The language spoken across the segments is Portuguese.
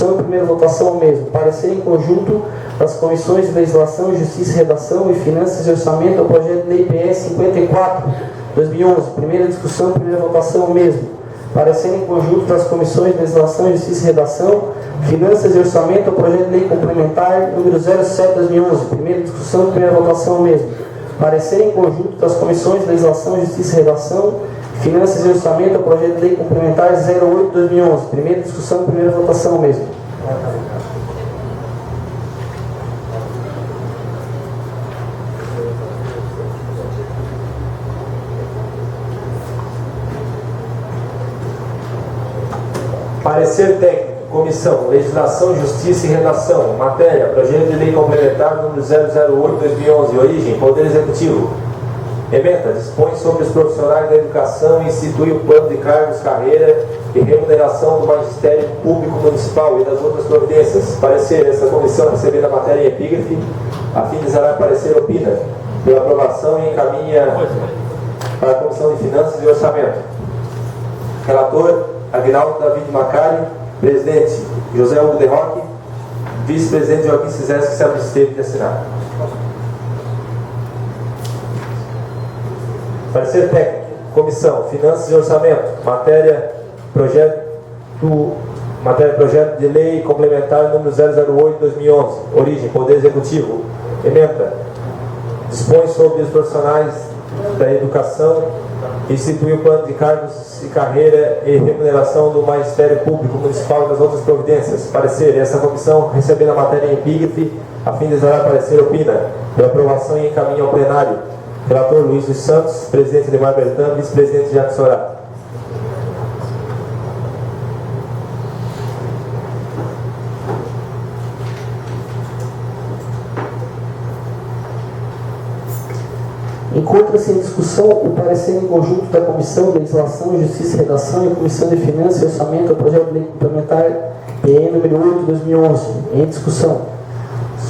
discussão e primeira votação ao mesmo. Parecer em conjunto das comissões de Legislação, Justiça, Redação e Finanças e Orçamento ao projeto de lei PS 54/2011. Primeira discussão e primeira votação ao mesmo. Parecer em conjunto das comissões de Legislação, Justiça e Redação, Finanças e Orçamento ao projeto de lei complementar número 07/2011. Primeira discussão e primeira votação ao mesmo. Parecer em conjunto das comissões de Legislação, Justiça e Redação, Finanças e Orçamento ao projeto de lei complementar 08/2011. Primeira discussão e primeira votação ao mesmo. Parecer técnico, comissão, Legislação, Justiça e Redação, matéria, projeto de lei complementar número 008/2011, origem, Poder Executivo. Ementa, dispõe sobre os profissionais da educação e institui o plano de cargos, carreira e remuneração do Magistério Público Municipal e das outras providências. Parecer, essa comissão recebendo a matéria em epígrafe, a fim de exarar parecer opina, pela aprovação e encaminha para a Comissão de Finanças e Orçamento. Relator, Aguinaldo David Macari. Presidente, José Hugo de Roque. Vice-presidente, Joaquim Cizés, que se absteve de assinar. Parecer técnico, comissão, Finanças e Orçamento, matéria, projeto de lei complementar número 008/2011, origem, Poder Executivo. Ementa, dispõe sobre os profissionais da educação, institui o plano de cargos e carreira e remuneração do Magistério Público Municipal e das outras providências. Parecer, essa comissão recebendo a matéria em epígrafe, a fim de exarar parecer opina, pela aprovação e encaminha ao plenário. Relator Luiz dos Santos, presidente Lemar Bertan, vice-presidente Jacques Sorato. Encontra-se em discussão o parecer em conjunto da Comissão de Legislação, Justiça e Redação e a Comissão de Finanças e Orçamento ao projeto de lei complementar PN número 8/2011. Em discussão.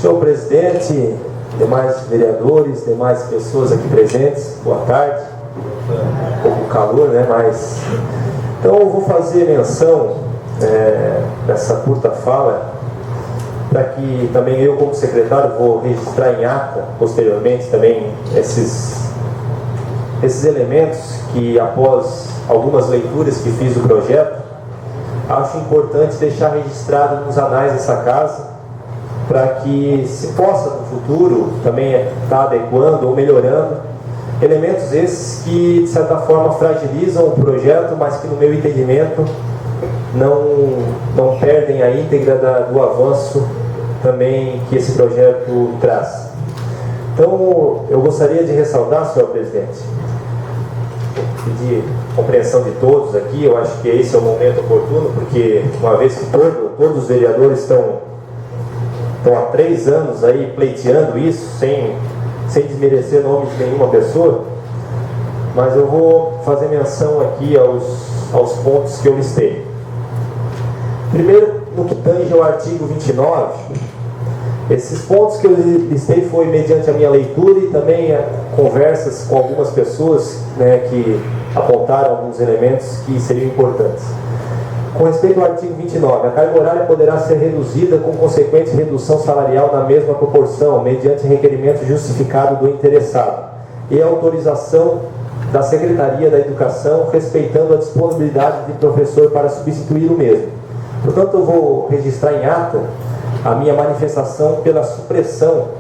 Senhor presidente, demais vereadores, demais pessoas aqui presentes, boa tarde. Um pouco calor, né? Mas então eu vou fazer menção dessa curta fala, para que também eu, como secretário, vou registrar em ata posteriormente também esses elementos que, após algumas leituras que fiz do projeto, acho importante deixar registrado nos anais dessa casa, para que se possa no futuro também estar adequando ou melhorando elementos esses que de certa forma fragilizam o projeto, mas que no meu entendimento não perdem a íntegra do avanço também que esse projeto traz. Então eu gostaria de ressaltar, senhor presidente, pedir compreensão de todos aqui. Eu acho que esse é o momento oportuno, porque uma vez que todos os vereadores estão há 3 anos aí pleiteando isso, sem desmerecer o nome de nenhuma pessoa, mas eu vou fazer menção aqui aos pontos que eu listei. Primeiro, no que tange ao artigo 29, esses pontos que eu listei foi mediante a minha leitura e também conversas com algumas pessoas, né, que apontaram alguns elementos que seriam importantes. Com respeito ao artigo 29, a carga horária poderá ser reduzida com consequente redução salarial na mesma proporção, mediante requerimento justificado do interessado e autorização da Secretaria da Educação, respeitando a disponibilidade de professor para substituir o mesmo. Portanto, eu vou registrar em ata a minha manifestação pela supressão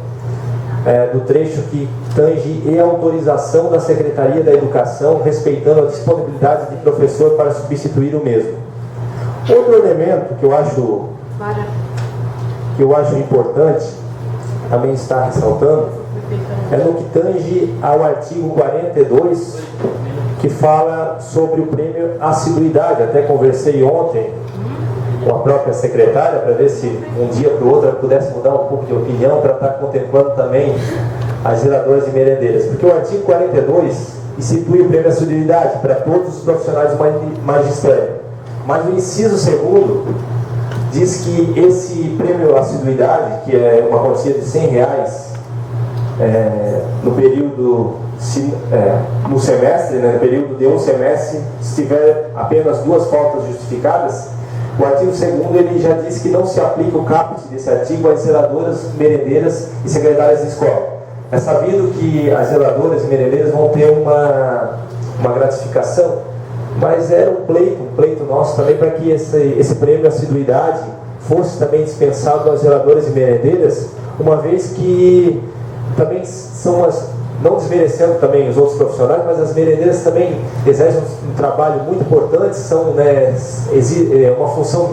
do trecho que tange e autorização da Secretaria da Educação, respeitando a disponibilidade de professor para substituir o mesmo. Outro elemento que eu acho importante também estar ressaltando é no que tange ao artigo 42, que fala sobre o prêmio assiduidade. Até conversei ontem com a própria secretária para ver se um dia para o outro ela pudesse mudar um pouco de opinião para estar contemplando também as geradoras e merendeiras, porque o artigo 42 institui o prêmio assiduidade para todos os profissionais do magistério. Mas o inciso 2º diz que esse prêmio assiduidade, que é uma quantia de R$100 no período, no semestre, né, no período de um semestre, se tiver apenas 2 faltas justificadas, O artigo 2º ele já diz que não se aplica o caput desse artigo às zeladoras, merendeiras e secretárias de escola. É sabido que as zeladoras e merendeiras vão ter uma gratificação, mas era um pleito nosso também para que esse prêmio assiduidade fosse também dispensado às zeladoras e merendeiras, uma vez que também são não desmerecendo também os outros profissionais, mas as merendeiras também exercem um trabalho muito importante, são uma função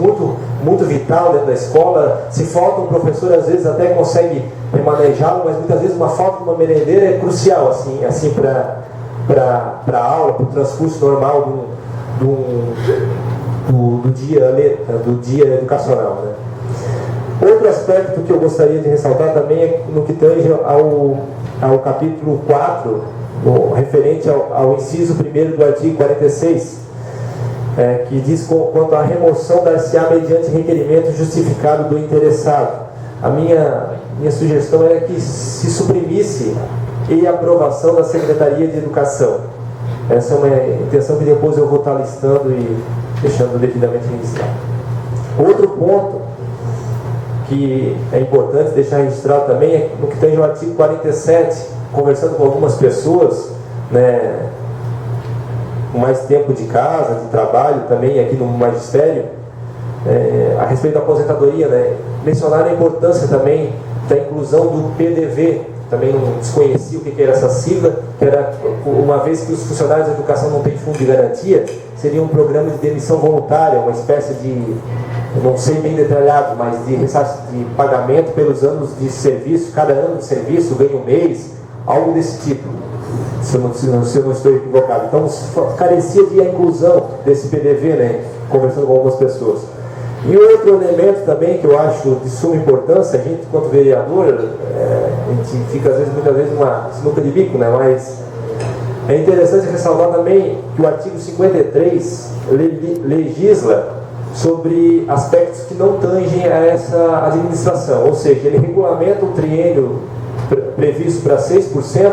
muito vital dentro da escola. Se falta um professor, às vezes até consegue remanejá-lo, mas muitas vezes uma falta de uma merendeira é crucial assim para a aula, para o transcurso normal do dia educacional, né? Outro aspecto que eu gostaria de ressaltar também é no que tange ao capítulo 4, referente ao inciso 1º do artigo 46, que diz quanto à remoção dar-se-á mediante requerimento justificado do interessado. A minha sugestão era que se suprimisse e aprovação da Secretaria de Educação. Essa é uma intenção que depois eu vou estar listando e deixando devidamente registrado. Outro ponto que é importante deixar registrado também é no que tem no artigo 47, conversando com algumas pessoas, né, com mais tempo de casa, de trabalho também aqui no magistério, a respeito da aposentadoria, né, mencionar a importância também da inclusão do PDV. Também não desconhecia o que era essa sigla, que era, uma vez que os funcionários da educação não têm fundo de garantia, seria um programa de demissão voluntária, uma espécie de, não sei bem detalhado, mas de pagamento pelos anos de serviço, cada ano de serviço ganha um mês, algo desse tipo, se eu não estou equivocado. Então carecia de a inclusão desse PDV, né, conversando com algumas pessoas. E outro elemento também que eu acho de suma importância, a gente, enquanto vereador, a gente fica muitas vezes numa sinuca de bico, né? Mas é interessante ressaltar também que o artigo 53 legisla sobre aspectos que não tangem a essa administração, ou seja, ele regulamenta o triênio previsto para 6%,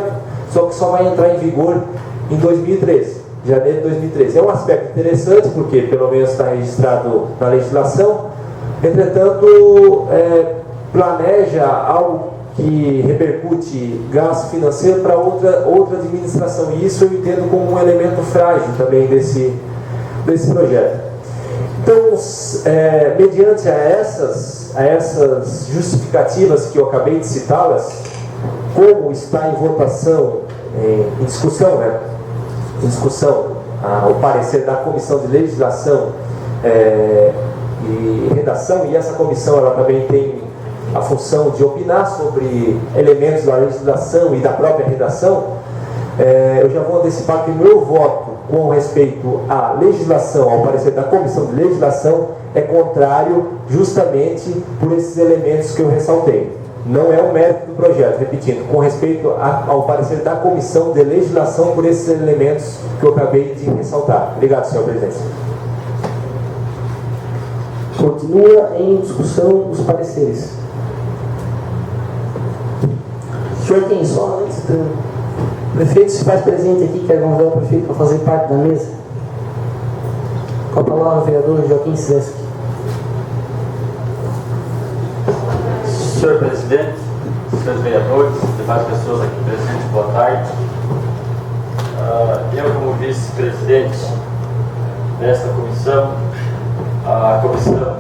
só que só vai entrar em vigor em 2013. Janeiro de 2013. É um aspecto interessante, porque pelo menos está registrado na legislação, entretanto, planeja algo que repercute gasto financeiro para outra administração, e isso eu entendo como um elemento frágil também desse projeto. Então, mediante a essas justificativas que eu acabei de citá-las, como está em votação, em discussão, né? Em discussão o parecer da Comissão de Legislação e Redação, e essa comissão ela também tem a função de opinar sobre elementos da legislação e da própria redação, eu já vou antecipar que o meu voto com respeito à legislação, ao parecer da Comissão de Legislação, é contrário justamente por esses elementos que eu ressaltei. Não é o mérito do projeto, repetindo, com respeito ao parecer da Comissão de Legislação por esses elementos que eu acabei de ressaltar. Obrigado, senhor presidente. Continua em discussão os pareceres. Senhor Kim, só antes do prefeito se faz presente aqui, quer convidar o prefeito para fazer parte da mesa. Com a palavra o vereador Joaquim Cizeschi. Senhor presidente, senhores vereadores, demais pessoas aqui presentes, boa tarde. Eu, como vice-presidente desta comissão, a comissão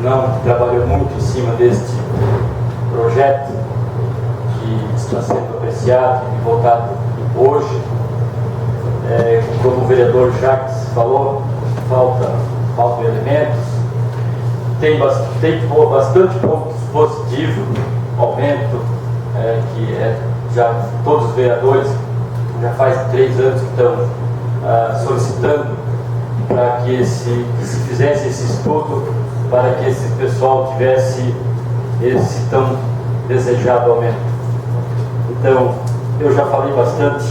não trabalhou muito em cima deste projeto que está sendo apreciado e votado hoje. Como o vereador Jacques falou, faltam elementos. Tem bastante pontos positivos, aumento, que já todos os vereadores já faz 3 anos que estão solicitando para que se fizesse esse estudo, para que esse pessoal tivesse esse tão desejado aumento. Então, eu já falei bastante,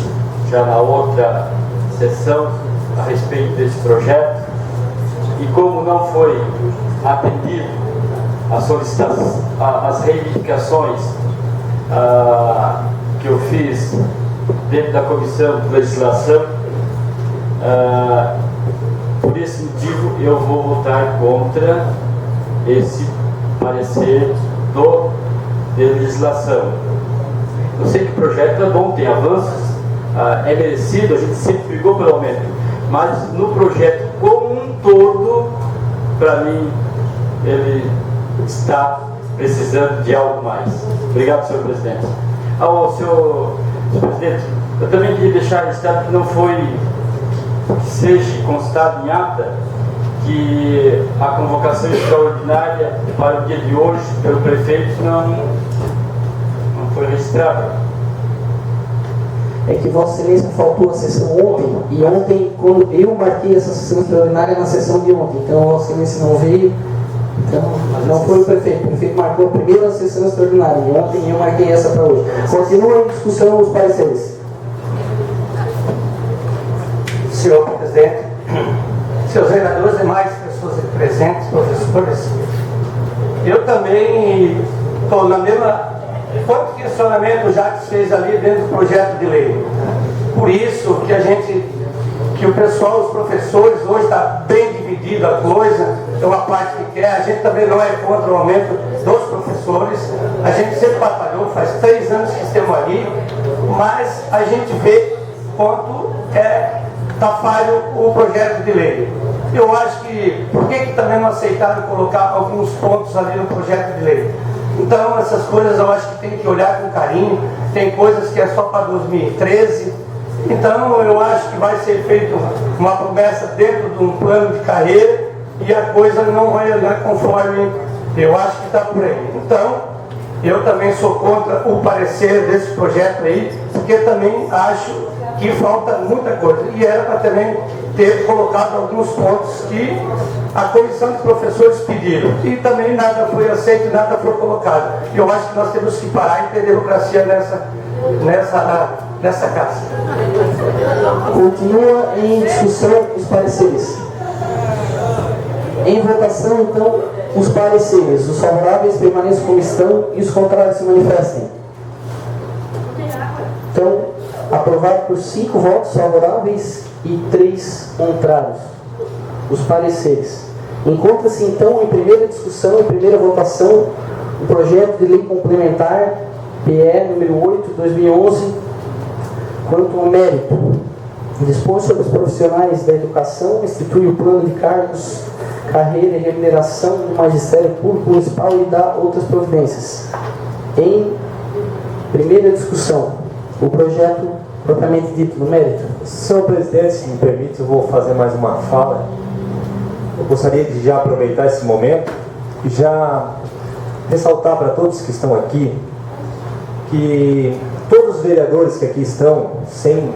já na outra sessão, a respeito desse projeto, e como não foi atendido a solicitação, as reivindicações que eu fiz dentro da Comissão de Legislação, Por esse motivo, eu vou votar contra esse parecer de legislação. Eu sei que o projeto é bom, tem avanços, é merecido, a gente sempre brigou pelo aumento, mas no projeto como um todo, para mim, ele está precisando de algo mais. Obrigado, senhor presidente. Senhor presidente, eu também queria deixar registrado que não foi, que seja constado em ata, que a convocação extraordinária para o dia de hoje pelo prefeito não foi registrada. É que Vossa Excelência faltou a sessão ontem, e ontem, quando eu marquei essa sessão extraordinária na sessão de ontem, então Vossa Excelência não veio, então não foi o prefeito marcou a primeira sessão extraordinária, e ontem eu marquei essa para hoje. Continua em discussão os pareceres. Senhor presidente, seus vereadores e demais pessoas aqui presentes, professores, eu também estou na mesma. Quanto questionamento já que se fez ali dentro do projeto de lei? Por isso que o pessoal, os professores, hoje está bem dividida a coisa, é uma parte que quer, a gente também não é contra o aumento dos professores, a gente sempre batalhou, faz 3 anos que estamos ali, mas a gente vê quanto está falho o projeto de lei. Eu acho que, por que também não aceitaram colocar alguns pontos ali no projeto de lei? Então, essas coisas eu acho que tem que olhar com carinho, tem coisas que é só para 2013, então eu acho que vai ser feita uma promessa dentro de um plano de carreira e a coisa não vai andar conforme eu acho que está por aí. Então, eu também sou contra o parecer desse projeto aí, porque também acho que falta muita coisa, e era para também ter colocado alguns pontos que a comissão de professores pediram, e também nada foi aceito, nada foi colocado. Eu acho que nós temos que parar e ter democracia nessa casa. Continua em discussão os pareceres. Em votação, então, os pareceres. Os favoráveis permaneçam como estão e os contrários se manifestem. Então, aprovado por 5 votos favoráveis e 3 contrários. Os pareceres. Encontra-se então em primeira discussão, em primeira votação, o projeto de lei complementar PE número 8/2011, quanto ao mérito. Dispõe sobre os profissionais da educação, institui o plano de cargos, carreira e remuneração do magistério público municipal e dá outras providências. Em primeira discussão, o projeto propriamente dito no mérito. Senhor presidente, se me permite, eu vou fazer mais uma fala. Eu gostaria de já aproveitar esse momento e já ressaltar para todos que estão aqui que todos os vereadores que aqui estão, sem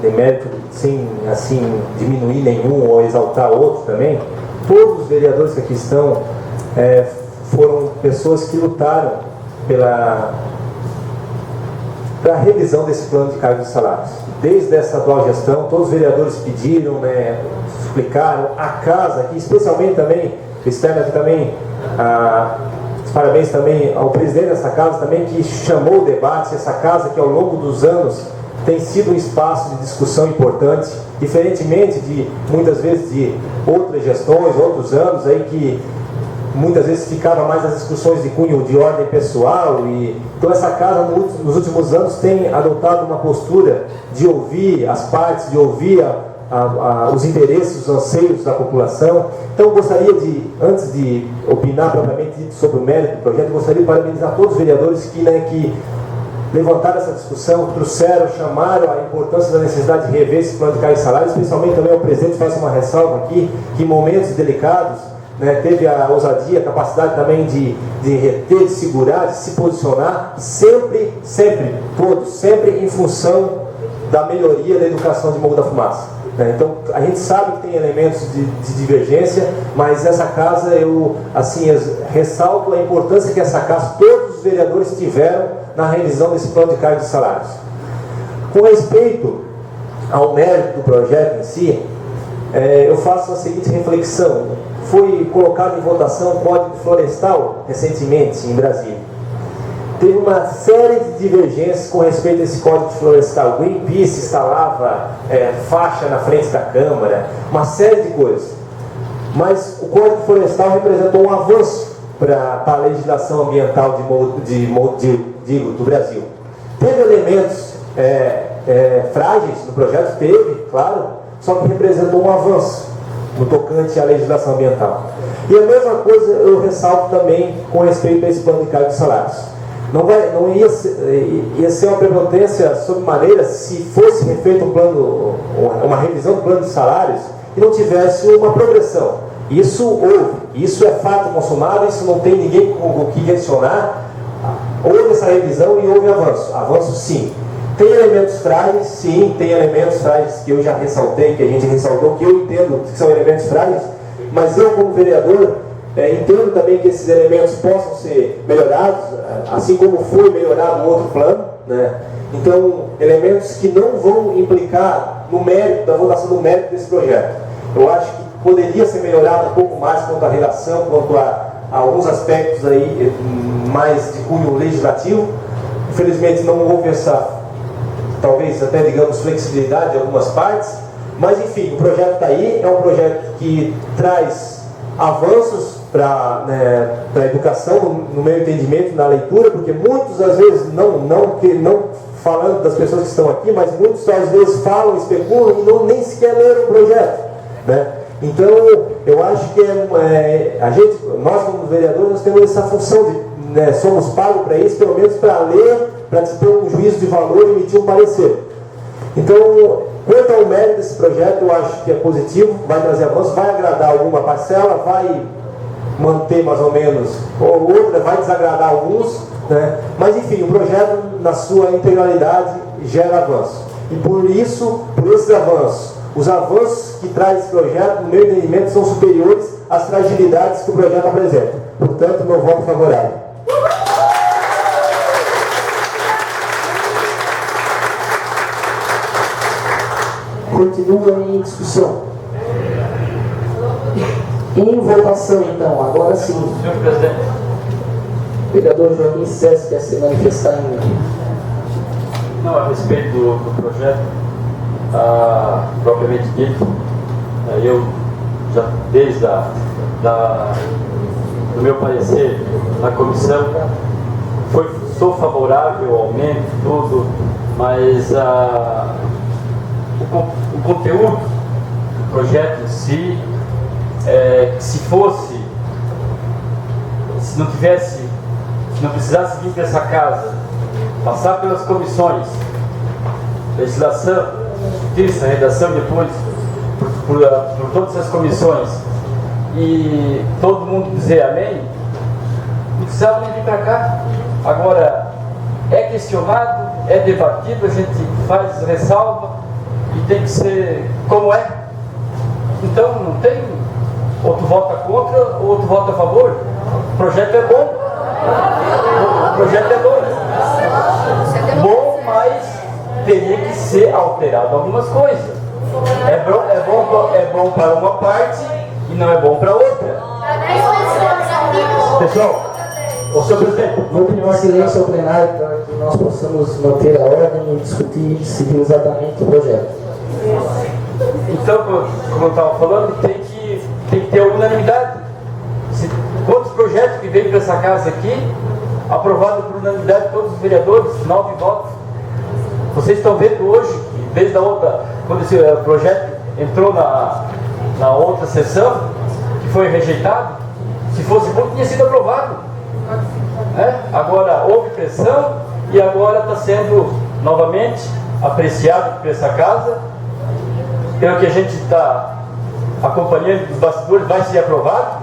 demérito, sem assim diminuir nenhum ou exaltar outro também, todos os vereadores que aqui estão foram pessoas que lutaram pela revisão desse plano de cargos e salários. Desde essa atual gestão, todos os vereadores pediram, explicaram, a casa aqui, especialmente também, externa aqui também, parabéns também ao presidente dessa casa também, que chamou o debate, essa casa que ao longo dos anos tem sido um espaço de discussão importante, diferentemente de, muitas vezes, de outras gestões, outros anos aí que muitas vezes ficava mais nas discussões de cunho de ordem pessoal. Então essa casa nos últimos anos tem adotado uma postura de ouvir as partes, de ouvir os interesses, os anseios da população. Então eu gostaria de, antes de opinar propriamente sobre o mérito do projeto, eu gostaria de parabenizar todos os vereadores que levantaram essa discussão, trouxeram, chamaram a importância da necessidade de rever esse plano de cargos e salários, especialmente também ao presidente, faço uma ressalva aqui, que em momentos delicados, teve a ousadia, a capacidade também de reter, de segurar, de se posicionar, sempre em função da melhoria da educação de Morro da Fumaça. Então, a gente sabe que tem elementos de divergência, mas essa casa, eu ressalto a importância que essa casa, todos os vereadores tiveram na revisão desse plano de cargos e salários. Com respeito ao mérito do projeto em si, eu faço a seguinte reflexão. Foi colocado em votação o Código Florestal recentemente em Brasília. teve uma série de divergências com respeito a esse Código Florestal. O Greenpeace instalava faixa na frente da Câmara, uma série de coisas. Mas o Código Florestal representou um avanço para a legislação ambiental do Brasil. Teve elementos frágeis no projeto, teve, claro, só que representou um avanço no tocante à legislação ambiental. E a mesma coisa eu ressalto também com respeito a esse plano de cargos e salários. Não ia ser uma prepotência sob maneira se fosse refeito uma revisão do plano de salários e não tivesse uma progressão. Isso houve, isso é fato consumado, isso não tem ninguém com o que questionar. Houve essa revisão e houve avanço. Avanço sim. Tem elementos frágeis? Sim, tem elementos frágeis que eu já ressaltei, que a gente ressaltou, que eu entendo que são elementos frágeis, mas eu, como vereador, entendo também que esses elementos possam ser melhorados, assim como foi melhorado o outro plano, né? Então, elementos que não vão implicar no mérito, da votação do mérito desse projeto. Eu acho que poderia ser melhorado um pouco mais quanto à redação, quanto a alguns aspectos aí mais de cunho legislativo. Infelizmente não houve essa, talvez até digamos, flexibilidade de algumas partes, mas enfim, o projeto está aí, é um projeto que traz avanços para a educação, no meu entendimento, na leitura, porque muitos às vezes, não falando das pessoas que estão aqui, mas muitos às vezes falam, especulam e nem sequer leram o projeto, né? Então, eu acho que nós como vereadores, nós temos essa função de, somos pagos para isso, pelo menos para ler, para dispor um juízo de valor e emitir um parecer. Então, quanto ao mérito desse projeto, eu acho que é positivo, vai trazer avanço, vai agradar alguma parcela, vai manter mais ou menos, ou outra, vai desagradar alguns, né? Mas enfim, o projeto na sua integralidade gera avanço. E por isso, por esses avanços, os avanços que traz esse projeto, no meu entendimento, são superiores às fragilidades que o projeto apresenta. Portanto, meu voto favorável. Continua em discussão. Em votação, então, agora sim. Senhor presidente. O vereador Joaquim César quer se manifestar Não, a respeito do projeto, propriamente dito, eu já desde do meu parecer na comissão sou favorável ao aumento, tudo, mas o conteúdo do projeto em si, se não precisasse vir para essa casa, passar pelas comissões, legislação, justiça, redação, depois por todas as comissões, e todo mundo dizer amém, não precisava nem vir para cá. Agora, é questionado, é debatido, a gente faz ressalva, e tem que ser como é. Então, não tem outro vota contra, outro vota a favor. O projeto é bom. O projeto é bom. Bom, mas teria que ser alterado algumas coisas. É bom para uma parte e não é bom para outra. Pessoal, o senhor presidente, vou pedir um silêncio ao plenário para que nós possamos manter a ordem e discutir civilizadamente o projeto. Então, como eu estava falando, tem que ter unanimidade. Quantos projetos que vêm para essa casa aqui, aprovado por unanimidade de todos os vereadores, 9 votos. Vocês estão vendo hoje, desde a outra, quando esse projeto entrou na outra sessão, que foi rejeitado, se fosse bom, tinha sido aprovado. Agora houve pressão e agora está sendo novamente apreciado por essa casa. Pelo que a gente está acompanhando dos bastidores, vai ser aprovado,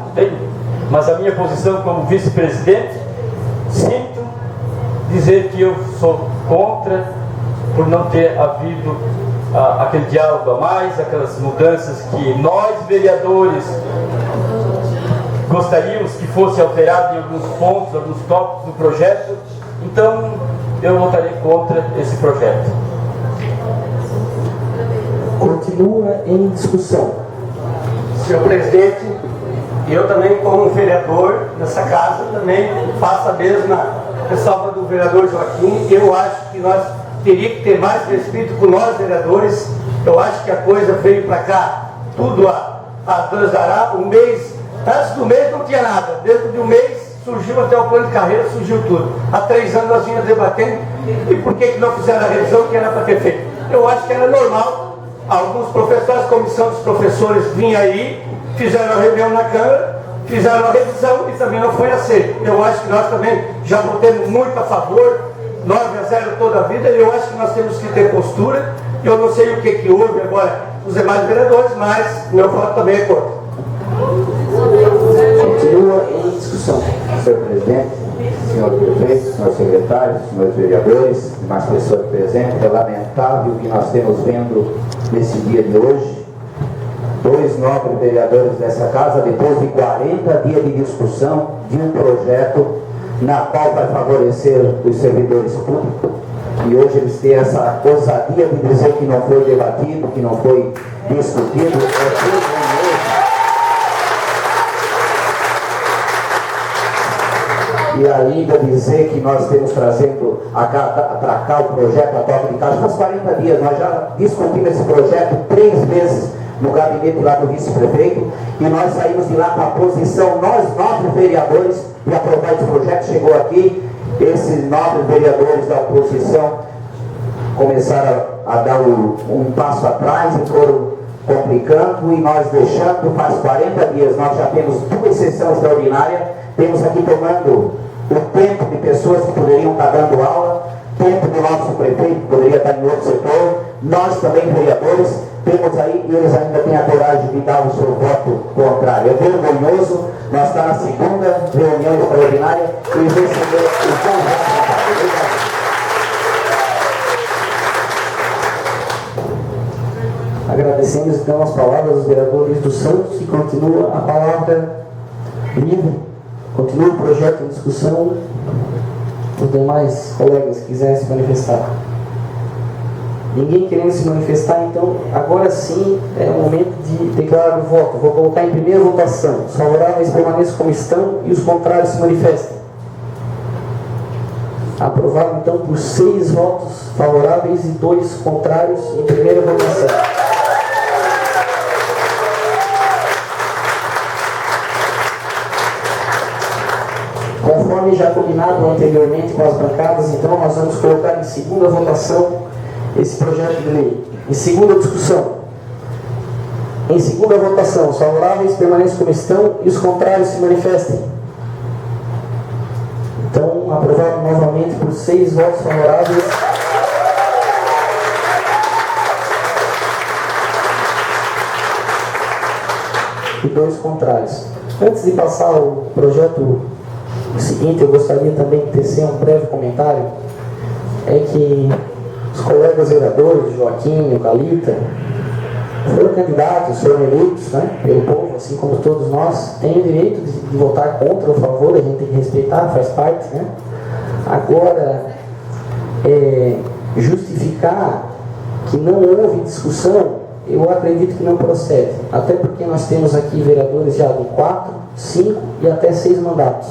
mas a minha posição como vice-presidente, sinto dizer que eu sou contra, por não ter havido aquele diálogo a mais, aquelas mudanças que nós, vereadores, gostaríamos que fosse alterado em alguns pontos, alguns tópicos do projeto. Então, eu votarei contra esse projeto. Continua em discussão. Senhor presidente, eu também como vereador nessa casa também faço a mesma ressalva do vereador Joaquim, eu acho que nós teríamos que ter mais respeito com nós, vereadores. Eu acho que a coisa veio para cá, tudo a transará, um mês, antes do mês não tinha nada, dentro de um mês surgiu até o plano de carreira, surgiu tudo. Há 3 anos nós vínhamos debatendo, e por que não fizeram a revisão que era para ter feito? Eu acho que era normal, alguns professores, a comissão dos professores vinha aí, fizeram a reunião na Câmara, fizeram a revisão e também não foi aceito. Eu acho que nós também já votamos muito a favor, 9-0 toda a vida, e eu acho que nós temos que ter postura. Eu não sei o que houve agora os demais vereadores, mas meu voto também é contra. Continua em discussão. Senhor presidente, senhor prefeito, senhor secretário, senhores vereadores, demais pessoas presentes, é lamentável que nós temos vendo nesse dia de hoje 2 nobres vereadores dessa casa, depois de 40 dias de discussão de um projeto na qual vai favorecer os servidores públicos, e hoje eles têm essa ousadia de dizer que não foi debatido, que não foi discutido. E ainda dizer que nós estamos trazendo para cá o projeto a toque de caixa. Faz 40 dias, nós já discutimos esse projeto 3 vezes no gabinete lá do vice-prefeito, e nós saímos de lá com a posição, nós 9 vereadores, de aprovar esse projeto. Chegou aqui, esses 9 vereadores da oposição começaram a dar um passo atrás e foram complicando, e nós deixando. Faz 40 dias, nós já temos 2 sessões extraordinárias, temos aqui tomando o tempo de pessoas que poderiam estar dando aula, tempo do nosso prefeito que poderia estar em outro setor, nós também vereadores, temos aí, e eles ainda têm a coragem de dar o seu voto contrário. É vergonhoso, nós estamos na segunda reunião extraordinária e receber o seu voto contrário. Agradecemos então as palavras dos vereadores do Santos, e continua a palavra livre. Continua o projeto em discussão. Os demais colegas que quiserem se manifestar. Ninguém querendo se manifestar, então agora sim é o momento de declarar o voto. Vou colocar em primeira votação. Os favoráveis permaneçam como estão e os contrários se manifestem. Aprovado então por 6 votos favoráveis e 2 contrários em primeira votação. Conforme já combinado anteriormente com as bancadas, então nós vamos colocar em segunda votação esse projeto de lei. Em segunda discussão. Em segunda votação, os favoráveis permaneçam como estão e os contrários se manifestem. Então, aprovado novamente por 6 votos favoráveis. E 2 contrários. Antes de passar o projeto seguinte, eu gostaria também de tecer um breve comentário. É que os colegas vereadores, Joaquim, o Calita, foram candidatos, foram eleitos, né, pelo povo, assim como todos nós, têm o direito de votar contra ou a favor, a gente tem que respeitar, faz parte, né? Agora, justificar que não houve discussão, eu acredito que não procede, até porque nós temos aqui vereadores já de 4, 5 e até 6 mandatos.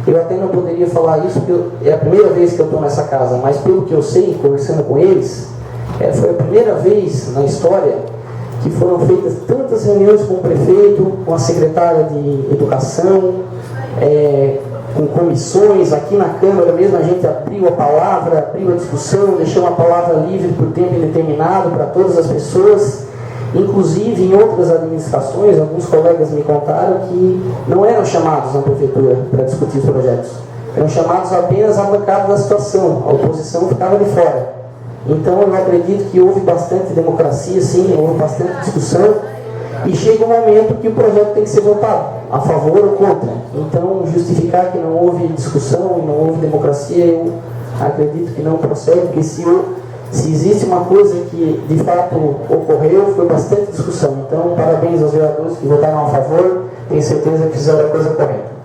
Eu até não poderia falar isso, porque é a primeira vez que eu estou nessa casa, mas pelo que eu sei, conversando com eles, foi a primeira vez na história que foram feitas tantas reuniões com o prefeito, com a secretária de Educação, com comissões. Aqui na Câmara mesmo a gente abriu a palavra, abriu a discussão, deixou uma palavra livre por tempo indeterminado para todas as pessoas. Inclusive, em outras administrações, alguns colegas me contaram que não eram chamados na prefeitura para discutir os projetos. Eram chamados apenas à bancada da situação. A oposição ficava de fora. Então, eu acredito que houve bastante democracia, sim, houve bastante discussão. E chega um momento que o projeto tem que ser votado, a favor ou contra. Então, justificar que não houve discussão e não houve democracia, eu acredito que não procede, porque se existe uma coisa que de fato ocorreu, foi bastante discussão. Então, parabéns aos vereadores que votaram a favor, tenho certeza que fizeram a coisa correta.